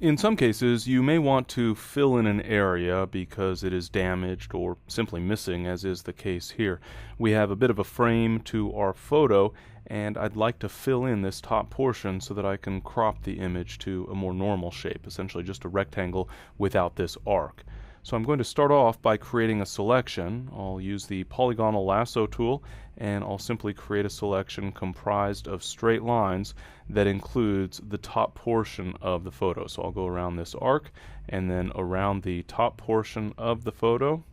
In some cases, you may want to fill in an area because it is damaged or simply missing, as is the case here. We have a bit of a frame to our photo, and I'd like to fill in this top portion so that I can crop the image to a more normal shape, essentially just a rectangle without this arc. So I'm going to start off by creating a selection. I'll use the polygonal lasso tool, and I'll simply create a selection comprised of straight lines that includes the top portion of the photo. So I'll go around this arc and then around the top portion of the photo,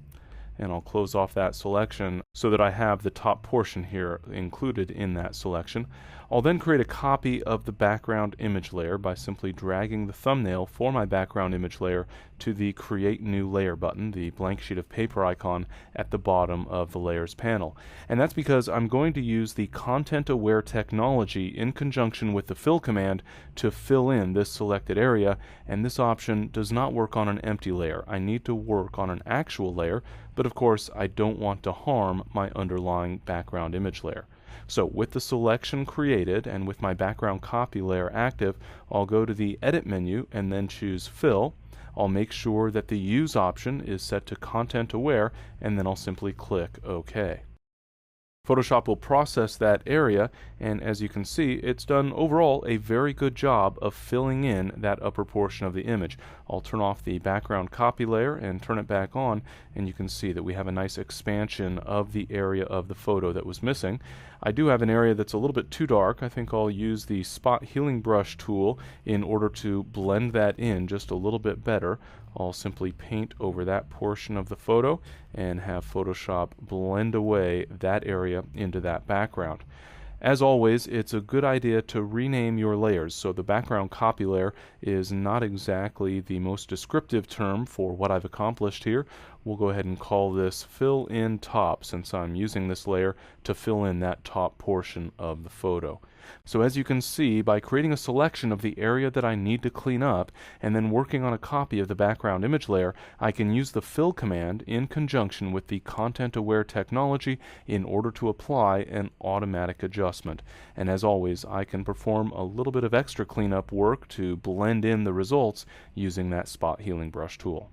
and I'll close off that selection so that I have the top portion here included in that selection. I'll then create a copy of the background image layer by simply dragging the thumbnail for my background image layer to the Create New Layer button, the blank sheet of paper icon at the bottom of the Layers panel. And that's because I'm going to use the content-aware technology in conjunction with the fill command to fill in this selected area, and this option does not work on an empty layer. I need to work on an actual layer, but of course I don't want to harm my underlying background image layer. So with the selection created and with my background copy layer active, I'll go to the Edit menu and then choose Fill. I'll make sure that the Use option is set to Content Aware, and then I'll simply click OK. Photoshop will process that area, and as you can see, it's done overall a very good job of filling in that upper portion of the image. I'll turn off the background copy layer and turn it back on, and you can see that we have a nice expansion of the area of the photo that was missing. I do have an area that's a little bit too dark. I think I'll use the spot healing brush tool in order to blend that in just a little bit better. I'll simply paint over that portion of the photo and have Photoshop blend away that area into that background. As always, it's a good idea to rename your layers. So the background copy layer is not exactly the most descriptive term for what I've accomplished here. We'll go ahead and call this fill in top, since I'm using this layer to fill in that top portion of the photo. So as you can see, by creating a selection of the area that I need to clean up and then working on a copy of the background image layer, I can use the fill command in conjunction with the content aware technology in order to apply an automatic adjustment. And as always, I can perform a little bit of extra cleanup work to blend in the results using that spot healing brush tool.